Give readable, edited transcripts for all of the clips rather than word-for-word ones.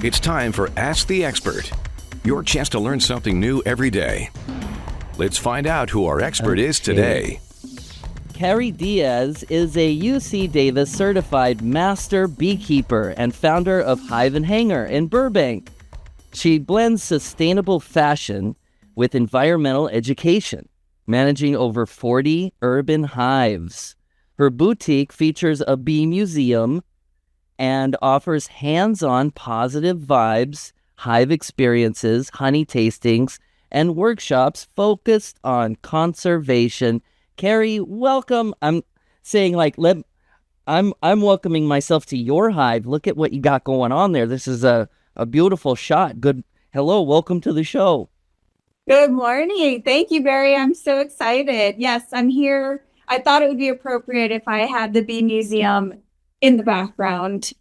It's time for Ask the Expert, your chance to learn something new every day. Let's find out who our expert is today. Carrie Diaz is a UC Davis certified Master Beekeeper and founder of Hive Hangar in Burbank. She blends sustainable fashion with environmental education, managing over 40 urban hives. Her boutique features a bee museum and offers hands-on positive vibes, hive experiences, honey tastings, and workshops focused on conservation. Carrie, welcome. I'm welcoming myself to your hive. Look at what you got going on there. This is a beautiful shot. Good. Hello, welcome to the show. Good morning. Thank you, Barry. I'm so excited. Yes, I'm here. I thought it would be appropriate if I had the bee museum in the background.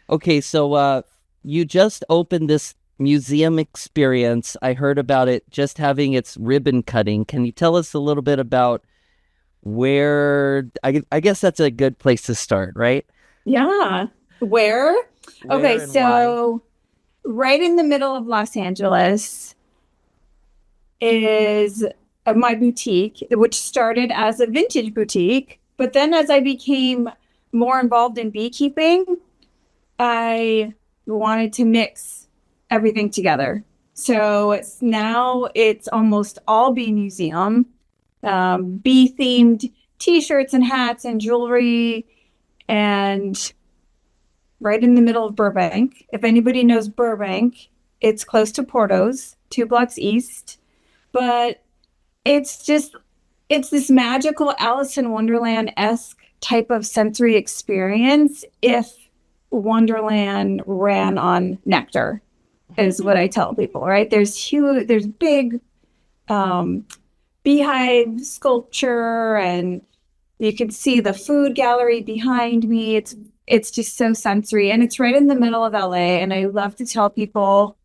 Okay, so you just opened this museum experience. I heard about it just having its ribbon cutting. Can you tell us a little bit about where, I guess that's a good place to start, right? Yeah. Where? Okay, so right in the middle of Los Angeles is my boutique, which started as a vintage boutique. But then as I became more involved in beekeeping, I wanted to mix everything together. So it's almost all bee museum, bee themed t-shirts and hats and jewelry, and right in the middle of Burbank. If anybody knows Burbank, it's close to Porto's, 2 blocks east. But it's this magical Alice in Wonderland-esque type of sensory experience if Wonderland ran on nectar, is what I tell people, right? There's big beehive sculpture, and you can see the food gallery behind me. It's just so sensory, and it's right in the middle of LA. And I love to tell people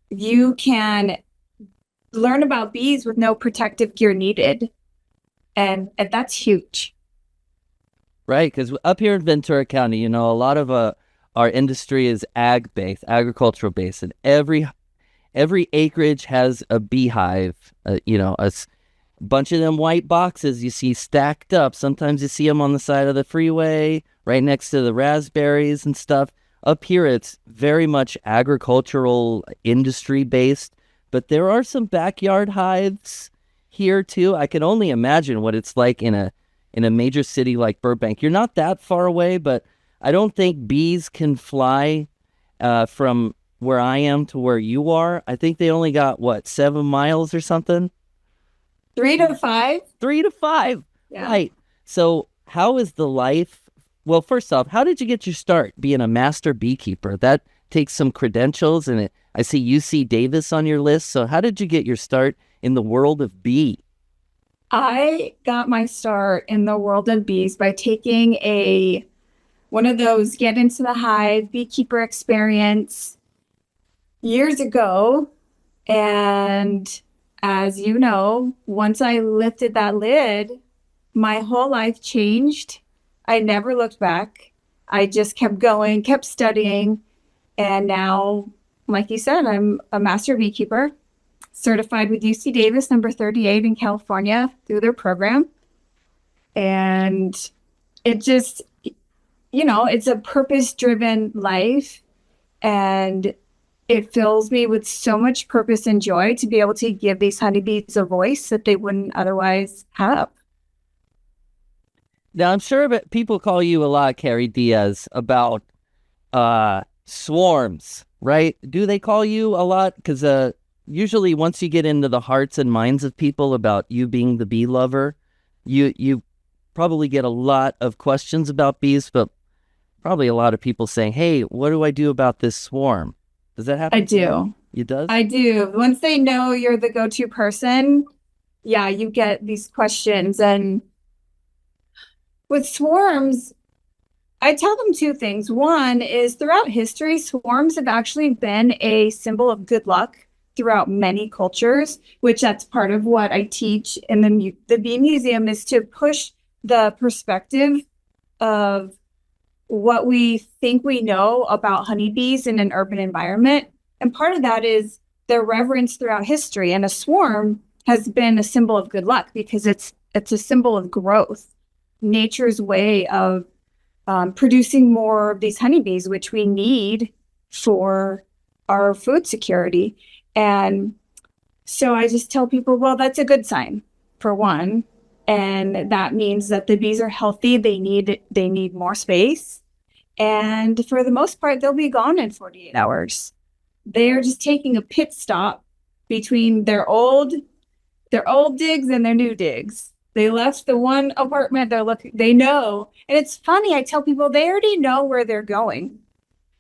you can learn about bees with no protective gear needed, and that's huge. Right, because up here in Ventura County, a lot of our industry is agricultural based, and every acreage has a beehive. A bunch of them white boxes you see stacked up. Sometimes you see them on the side of the freeway, right next to the raspberries and stuff. Up here, it's very much agricultural industry based, but there are some backyard hives here too. I can only imagine what it's like in a major city like Burbank. You're not that far away, but I don't think bees can fly from where I am to where you are. I think they only got, 7 miles or something? 3 to 5. 3 to 5. Yeah. Right. So how is the life? Well, first off, how did you get your start being a master beekeeper? That takes some credentials, and I see UC Davis on your list. So how did you get your start in the world of bee? I got my start in the world of bees by taking one of those Get Into the Hive Beekeeper Experience years ago. And as you know, once I lifted that lid, my whole life changed. I never looked back. I just kept going, kept studying. And now, like you said, I'm a master beekeeper, certified with UC Davis, number 38 in California through their program. And it just, it's a purpose-driven life, and it fills me with so much purpose and joy to be able to give these honeybees a voice that they wouldn't otherwise have. Now, I'm sure that people call you a lot, Carrie Diaz, about swarms, right? Do they call you a lot? Because usually once you get into the hearts and minds of people about you being the bee lover, you probably get a lot of questions about bees, but probably a lot of people saying, hey, what do I do about this swarm? Does that happen? I do. You does? I do. Once they know you're the go-to person, yeah, you get these questions. And with swarms, I tell them 2 things. One is throughout history, swarms have actually been a symbol of good luck throughout many cultures, which that's part of what I teach in the Bee Museum, is to push the perspective of what we think we know about honeybees in an urban environment. And part of that is their reverence throughout history. And a swarm has been a symbol of good luck because it's a symbol of growth, nature's way of producing more of these honeybees, which we need for our food security. And so I just tell people, well, that's a good sign, for one. And that means that the bees are healthy. They need more space. And for the most part, they'll be gone in 48 hours. They're just taking a pit stop between their old digs and their new digs. They left the one apartment they know. And it's funny, I tell people they already know where they're going.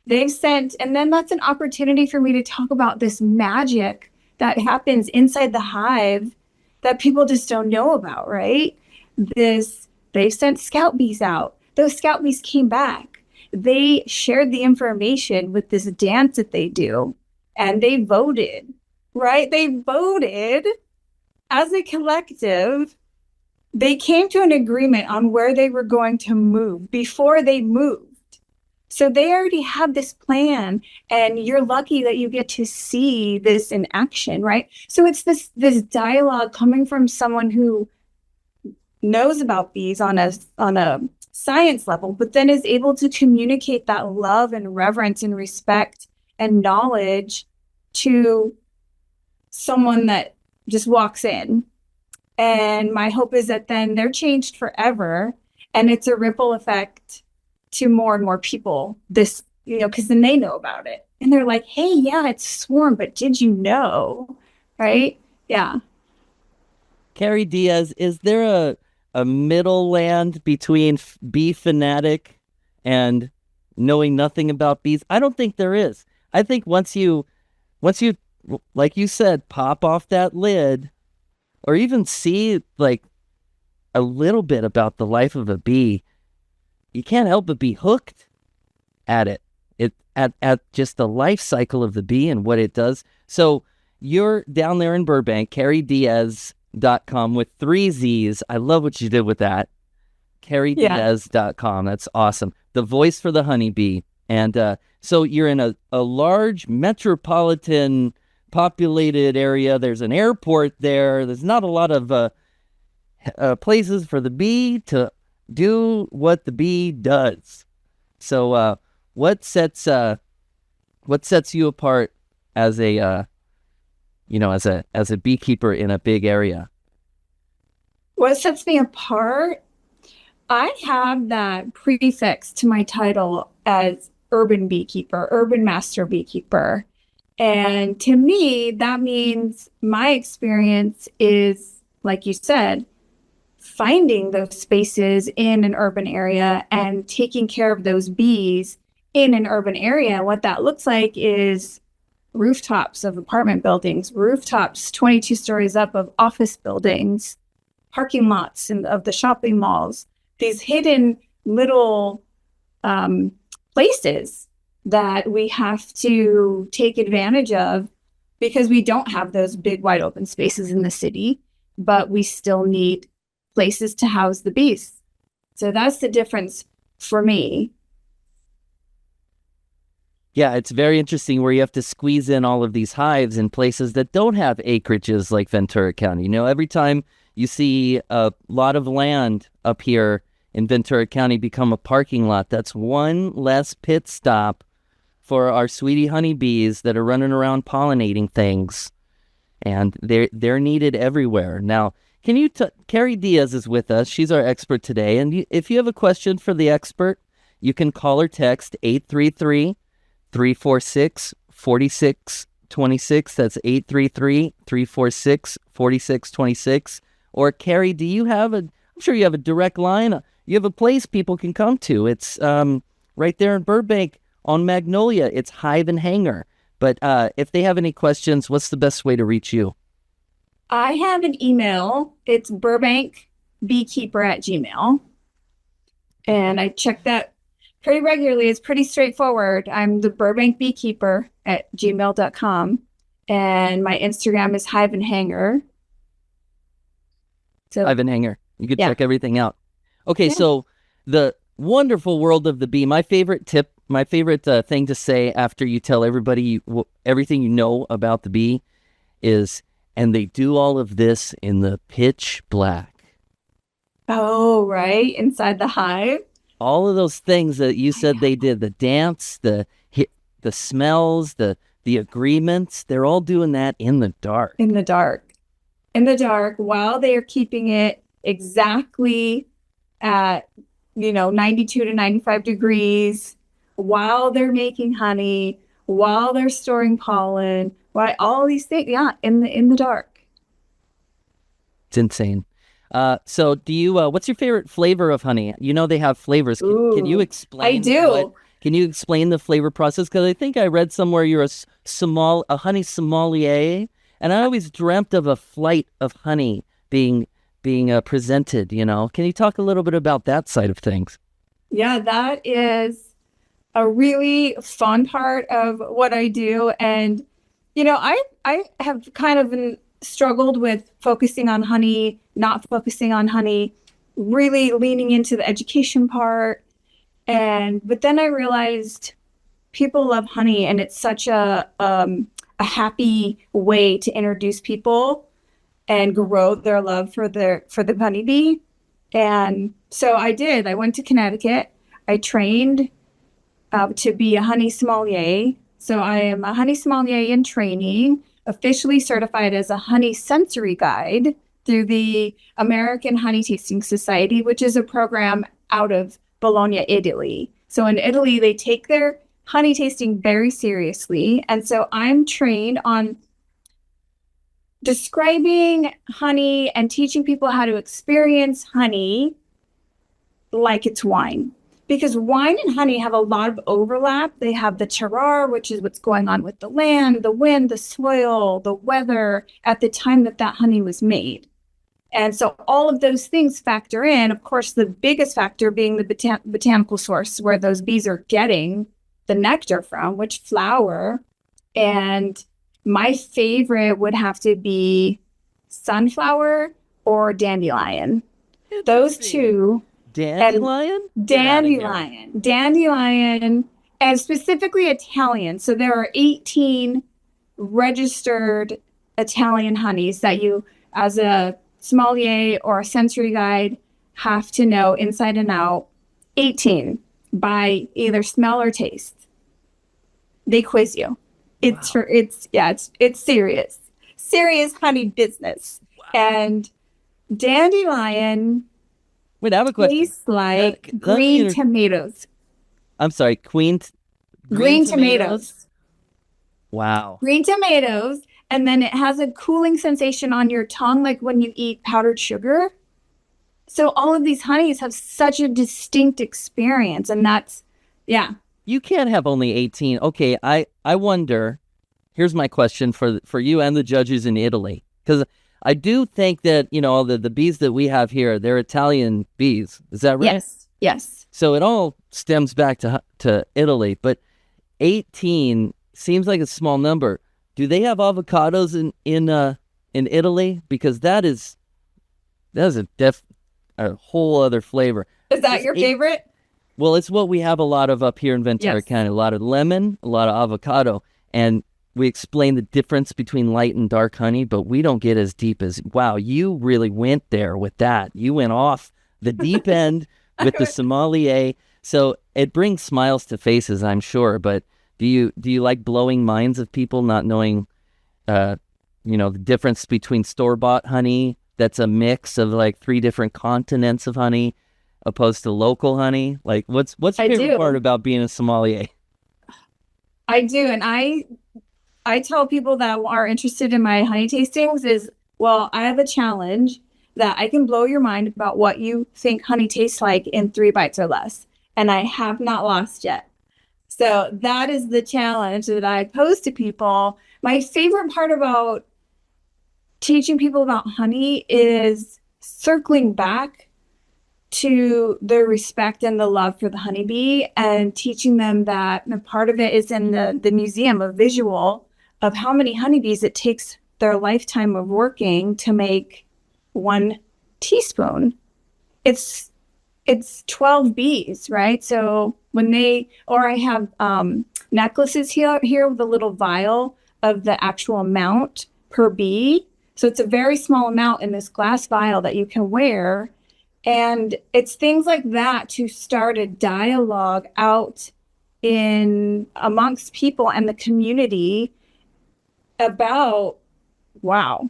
And then that's an opportunity for me to talk about this magic that happens inside the hive that people just don't know about, right? They sent scout bees out. Those scout bees came back. They shared the information with this dance that they do, and they voted, right? They voted as a collective. They came to an agreement on where they were going to move before they moved. So they already have this plan, and you're lucky that you get to see this in action, right? So it's this dialogue coming from someone who knows about bees on a science level, but then is able to communicate that love and reverence and respect and knowledge to someone that just walks in. And my hope is that then they're changed forever, and it's a ripple effect to more and more people, this, because then they know about it. And they're like, hey, yeah, it's swarm, but did you know? Right? Yeah. Carrie Diaz, is there a middle land between bee fanatic and knowing nothing about bees? I don't think there is. I think once you, like you said, pop off that lid, or even see like a little bit about the life of a bee, you can't help but be hooked at it. At just the life cycle of the bee and what it does. So you're down there in Burbank, CarrieDiaz.com with 3 Z's. I love what you did with that. CarrieDiaz.com. That's awesome. The voice for the honeybee. And so you're in a large metropolitan populated area. There's an airport there. There's not a lot of places for the bee to do what the bee does. So what sets you apart as a as a beekeeper in a big area? What sets me apart? I have that prefix to my title as urban beekeeper, urban master beekeeper. And to me, that means my experience is, like you said, finding those spaces in an urban area and taking care of those bees in an urban area. What that looks like is rooftops of apartment buildings, rooftops 22 stories up of office buildings, parking lots of the shopping malls, these hidden little places that we have to take advantage of because we don't have those big wide open spaces in the city, but we still need places to house the bees. So that's the difference for me. Yeah, it's very interesting where you have to squeeze in all of these hives in places that don't have acreages like Ventura County. Every time you see a lot of land up here in Ventura County become a parking lot, that's one less pit stop for our sweetie honeybees that are running around pollinating things. And they're needed everywhere. Now, Carrie Diaz is with us. She's our expert today. And if you have a question for the expert, you can call or text 833-346-4626. That's 833-346-4626. Or Carrie, I'm sure you have a direct line. You have a place people can come to. It's right there in Burbank on Magnolia. It's Hive Hangar. But if they have any questions, what's the best way to reach you? I have an email. It's burbankbeekeeper@gmail.com. And I check that pretty regularly. It's pretty straightforward. I'm the burbankbeekeeper@gmail.com. And my Instagram is Hive Hangar. So Hive Hangar. You can check everything out. Okay, so the wonderful world of the bee. My favorite tip, my favorite thing to say after you tell everybody everything you know about the bee is, and they do all of this in the pitch black. Oh, right. Inside the hive. All of those things that you said they did, the dance, the smells, the agreements, they're all doing that in the dark. In the dark. In the dark, while they are keeping it exactly at, 92 to 95 degrees, while they're making honey, while they're storing pollen, while all these things, in the dark. It's insane. So do you, what's your favorite flavor of honey? They have flavors. Can you explain? I do. Can you explain the flavor process? Because I think I read somewhere you're a honey sommelier, and I always dreamt of a flight of honey being presented, Can you talk a little bit about that side of things? Yeah, that is a really fun part of what I do. And, I have kind of struggled with focusing on honey, not focusing on honey, really leaning into the education part. But then I realized people love honey, and it's such a happy way to introduce people and grow their love for the honeybee. And so I did. I went to Connecticut. I trained to be a honey sommelier. So I am a honey sommelier in training, officially certified as a honey sensory guide through the American Honey Tasting Society, which is a program out of Bologna, Italy. So in Italy, they take their honey tasting very seriously. And so I'm trained on describing honey and teaching people how to experience honey like it's wine. Because wine and honey have a lot of overlap. They have the terroir, which is what's going on with the land, the wind, the soil, the weather at the time that honey was made. And so all of those things factor in. Of course, the biggest factor being the botanical source where those bees are getting the nectar from, which flower. And my favorite would have to be sunflower or dandelion. Those two. Dandelion? Dandelion, and specifically Italian. So there are 18 registered Italian honeys that you, as a sommelier or a sensory guide, have to know inside and out. 18 by either smell or taste. They quiz you. It's serious honey business. Wow. And dandelion. Wait, I have a question. Tastes like green tomatoes. I'm sorry, green tomatoes. Wow. Green tomatoes, and then it has a cooling sensation on your tongue, like when you eat powdered sugar. So all of these honeys have such a distinct experience, and that's, yeah. You can't have only 18. Okay, I wonder, here's my question for you and the judges in Italy, because I do think that, all the bees that we have here, they're Italian bees. Is that right? Yes. So it all stems back to Italy, but 18 seems like a small number. Do they have avocados in Italy? Because that is a whole other flavor. Is that your favorite? Well, it's what we have a lot of up here in Ventura County. A lot of lemon, a lot of avocado, and we explain the difference between light and dark honey, but we don't get as deep as, wow, you really went there with that. You went off the deep end with the sommelier. So it brings smiles to faces, I'm sure. But do you like blowing minds of people not knowing, the difference between store-bought honey that's a mix of like 3 different continents of honey opposed to local honey? Like, what's your favorite part about being a sommelier? I do, and I tell people that are interested in my honey tastings is, well, I have a challenge that I can blow your mind about what you think honey tastes like in 3 bites or less. And I have not lost yet. So that is the challenge that I pose to people. My favorite part about teaching people about honey is circling back to the respect and the love for the honeybee and teaching them that part of it is in the museum, a visual of how many honeybees it takes their lifetime of working to make 1 teaspoon. It's it's 12 bees, right? So when I have necklaces here with a little vial of the actual amount per bee. So it's a very small amount in this glass vial that you can wear. And it's things like that to start a dialogue out in amongst people and the community about, wow,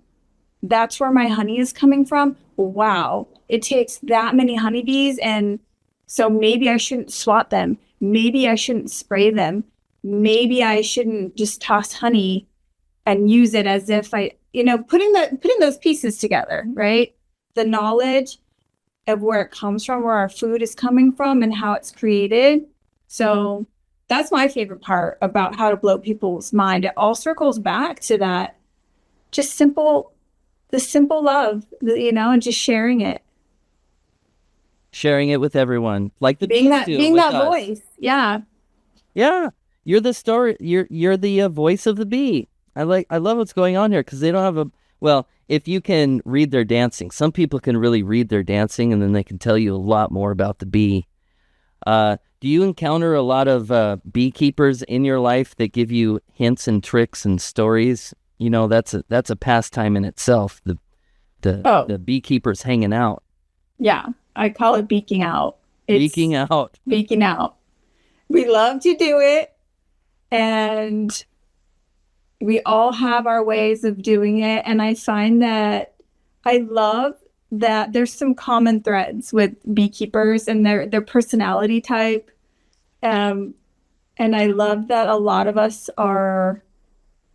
that's where my honey is coming from. Wow, it takes that many honeybees, and so maybe I shouldn't swat them. Maybe I shouldn't spray them. Maybe I shouldn't just toss honey and use it as if putting those pieces together, right? The knowledge of where it comes from, where our food is coming from, and how it's created. So that's my favorite part about how to blow people's mind. It all circles back to that, just the simple love, and just sharing it. Sharing it with everyone, like the being bees do being with that us. voice. Yeah. Yeah, you're the story. You're the voice of the bee. I love what's going on here because they don't have if you can read their dancing. Some people can really read their dancing, and then they can tell you a lot more about the bee. Do you encounter a lot of beekeepers in your life that give you hints and tricks and stories? That's a pastime in itself. The beekeepers hanging out. Yeah, I call it beaking out. Beaking out. Beaking out. We love to do it, and we all have our ways of doing it. And I find that I love that there's some common threads with beekeepers and their personality type. And I love that a lot of us are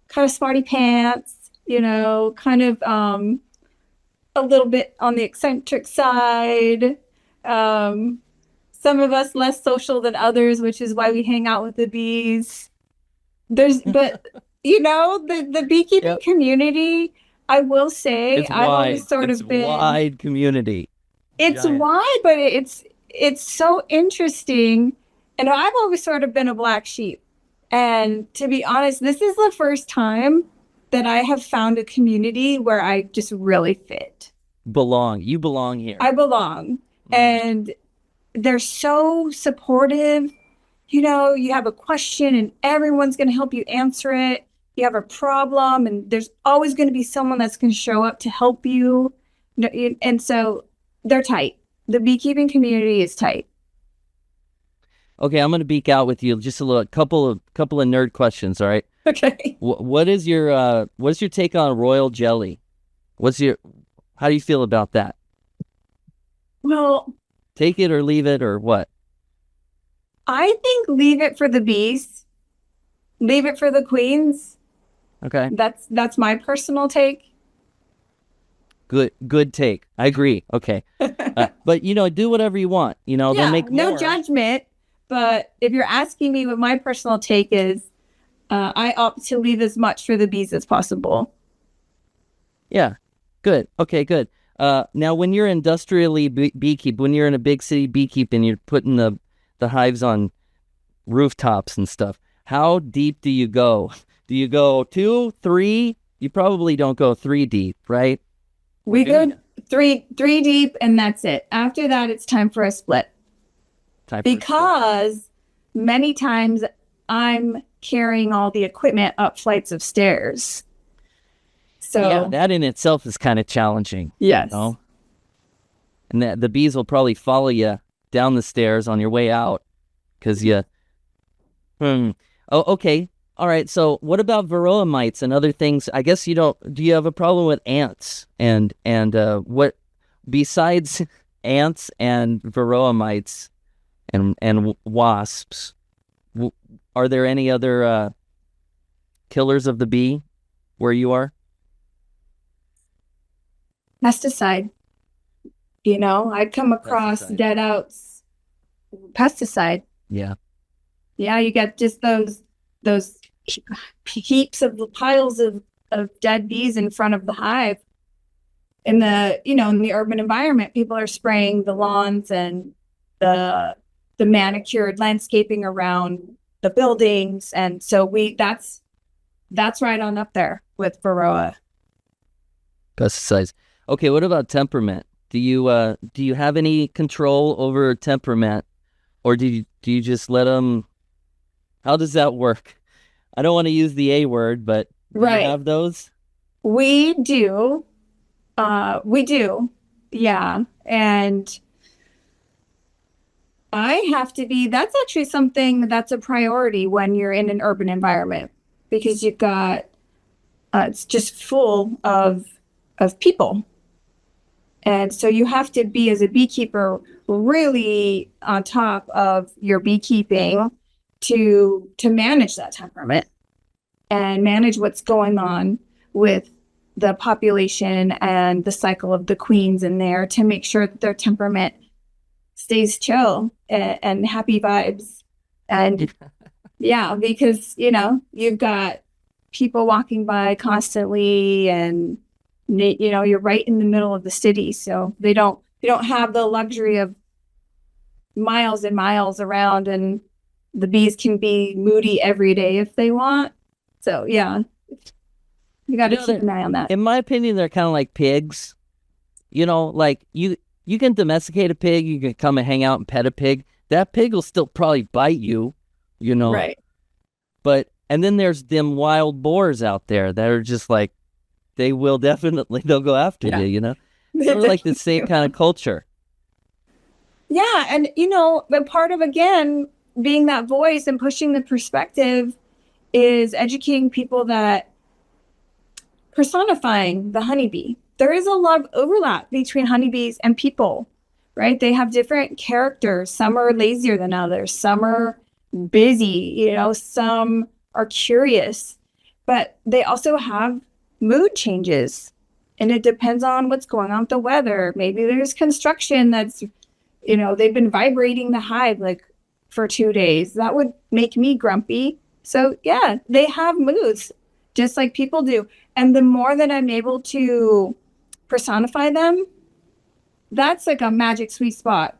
kind of smarty pants, kind of a little bit on the eccentric side. Some of us less social than others, which is why we hang out with the bees. But the beekeeping community, I will say, It's I've wide. always sort It's of been wide community. It's Giant. wide, but it's so interesting. And I've always sort of been a black sheep. And to be honest, this is the first time that I have found a community where I just really fit. You belong here. I belong. And they're so supportive. You have a question and everyone's going to help you answer it. You have a problem and there's always going to be someone that's going to show up to help you. And so they're tight. The beekeeping community is tight. Okay, I'm going to beak out with you just a couple of nerd questions, all right? Okay. What's your take on royal jelly? How do you feel about that? Well, take it or leave it or what? I think leave it for the bees. Leave it for the queens. Okay. That's my personal take. Good take. I agree. Okay. But do whatever you want. They'll make more. No judgment. But if you're asking me what my personal take is, I opt to leave as much for the bees as possible. Yeah. Good. Okay, good. Now, when you're industrially when you're in a big city beekeeping, you're putting the hives on rooftops and stuff. How deep do you go? Do you go 2, 3? You probably don't go 3 deep, right? We go three deep, and that's it. After that, it's time for a split. Because many times I'm carrying all the equipment up flights of stairs. So yeah, that in itself is kind of challenging. Yes. And the bees will probably follow you down the stairs on your way out because you. Oh, okay. All right. So what about varroa mites and other things? I guess you don't. Do you have a problem with ants and what besides ants and varroa mites and wasps? Are there any other killers of the bee where you are? Pesticide. I'd come across dead outs. Pesticide. Yeah. Yeah, you get just those heaps of piles of dead bees in front of the hive. In the urban environment, people are spraying the lawns and the manicured landscaping around the buildings, and so that's right on up there with varroa. Pesticides. Okay, what about temperament? Do you have any control over temperament, or do you just let them? How does that work? I don't want to use the A word, but do you Right. have those? We do. We do. Yeah. And I have to be, that's actually something that's a priority when you're in an urban environment because you've got, it's just full of people. And so you have to be, as a beekeeper, really on top of your beekeeping to manage that temperament and manage what's going on with the population and the cycle of the queens in there to make sure that their temperament stays chill and happy vibes. And yeah, because, you've got people walking by constantly and, you're right in the middle of the city. So they don't have the luxury of miles and miles around, and the bees can be moody every day if they want. So yeah, you got to keep an eye on that. In my opinion, they're kind of like pigs. Like you can domesticate a pig, you can come and hang out and pet a pig. That pig will still probably bite you, Right. And then there's them wild boars out there that are just like, they'll go after you, Sort of like the same kind of culture. Yeah. And, but part of, again, being that voice and pushing the perspective is educating people that personifying the honeybee. There is a lot of overlap between honeybees and people, right? They have different characters. Some are lazier than others. Some are busy, some are curious, but they also have mood changes. And it depends on what's going on with the weather. Maybe there's construction that's, they've been vibrating the hive like for 2 days. That would make me grumpy. So yeah, they have moods just like people do. And the more that I'm able to personify them, that's like a magic sweet spot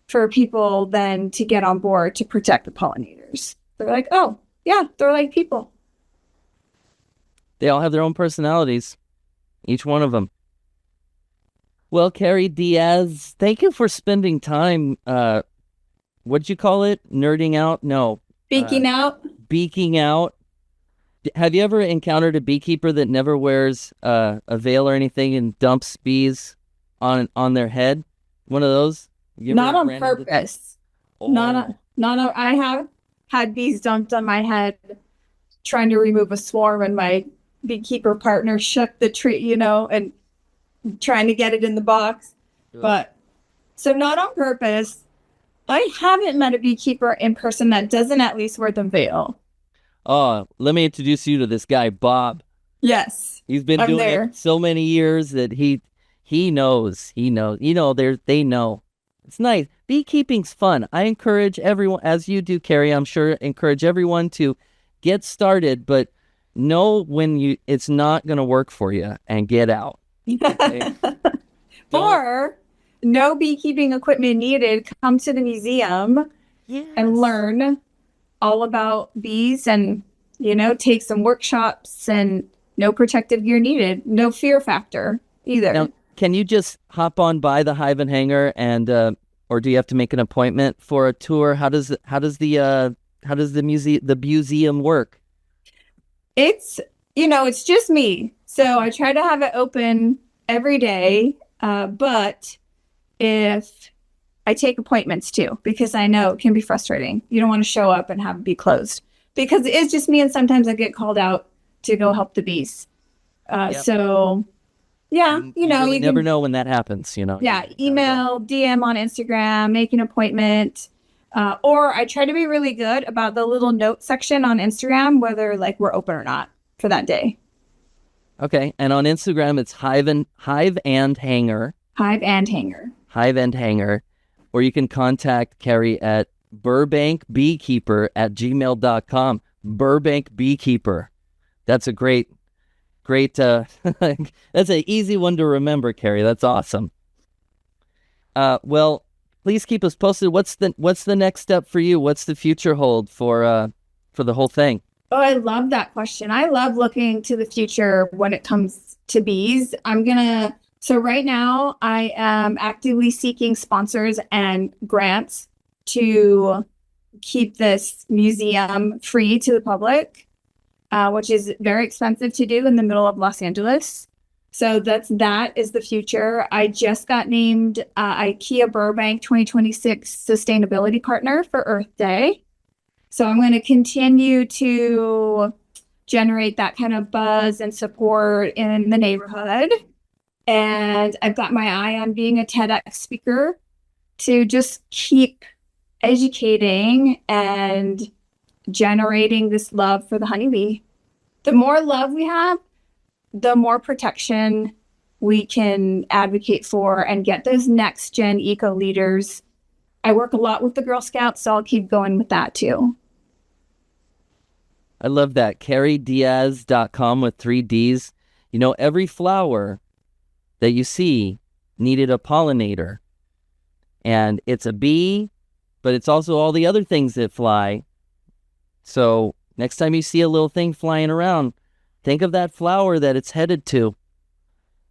for people then to get on board to protect the pollinators. They're like, oh yeah, they're like people. They all have their own personalities, each one of them. Well, Carrie Diaz, thank you for spending time. What'd you call it? Nerding out? No. Beaking out. Beaking out. Have you ever encountered a beekeeper that never wears a veil or anything and dumps bees on their head? One of those? Not on purpose. Not on. I have had bees dumped on my head trying to remove a swarm, and my beekeeper partner shook the tree, and trying to get it in the box. Good. But so not on purpose. I haven't met a beekeeper in person that doesn't at least wear the veil. Oh, let me introduce you to this guy, Bob. Yes. He's been doing it so many years that he knows. They know. It's nice. Beekeeping's fun. I encourage everyone, as you do, Carrie, I'm sure, encourage everyone to get started, but know when it's not going to work for you and get out. Okay? Or no beekeeping equipment needed. Come to the museum and learn all about bees and, take some workshops, and no protective gear needed. No fear factor either. Now, can you just hop on by the Hive Hangar and, or do you have to make an appointment for a tour? How does the museum work? It's, it's just me. So I try to have it open every day. But if I take appointments too, because I know it can be frustrating. You don't want to show up and have it be closed because it is just me. And sometimes I get called out to go help the bees. So yeah, you never know when that happens, Yeah. Email, DM on Instagram, make an appointment. Or I try to be really good about the little note section on Instagram, whether like we're open or not for that day. Okay. And on Instagram, it's Hive and Hangar. Hive and Hangar. Hive and Hangar. Or you can contact Carrie at burbankbeekeeper@gmail.com. Burbank Beekeeper. That's a great, that's an easy one to remember, Carrie. That's awesome. Well, please keep us posted. What's the next step for you? What's the future hold for the whole thing? Oh, I love that question. I love looking to the future when it comes to bees. I'm going to So right now I am actively seeking sponsors and grants to keep this museum free to the public, which is very expensive to do in the middle of Los Angeles. So that is the future. I just got named IKEA Burbank 2026 Sustainability Partner for Earth Day. So I'm going to continue to generate that kind of buzz and support in the neighborhood. And I've got my eye on being a TEDx speaker to just keep educating and generating this love for the honeybee. The more love we have, the more protection we can advocate for and get those next gen eco leaders. I work a lot with the Girl Scouts, so I'll keep going with that too. I love that. CarrieDiaz.com with 3 Ds. You know, every flower that you see needed a pollinator. And it's a bee, but it's also all the other things that fly. So next time you see a little thing flying around, think of that flower that it's headed to.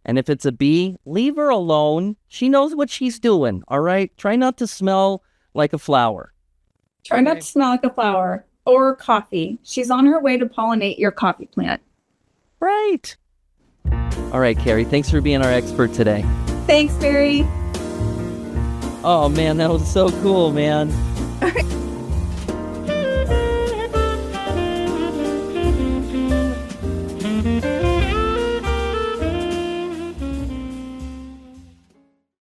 And if it's a bee, leave her alone. She knows what she's doing, all right? Try not to smell like a flower. Try not to smell like a flower or coffee. She's on her way to pollinate your coffee plant. Right. All right, Carrie, thanks for being our expert today. Thanks, Barry. Oh, man, that was so cool, man.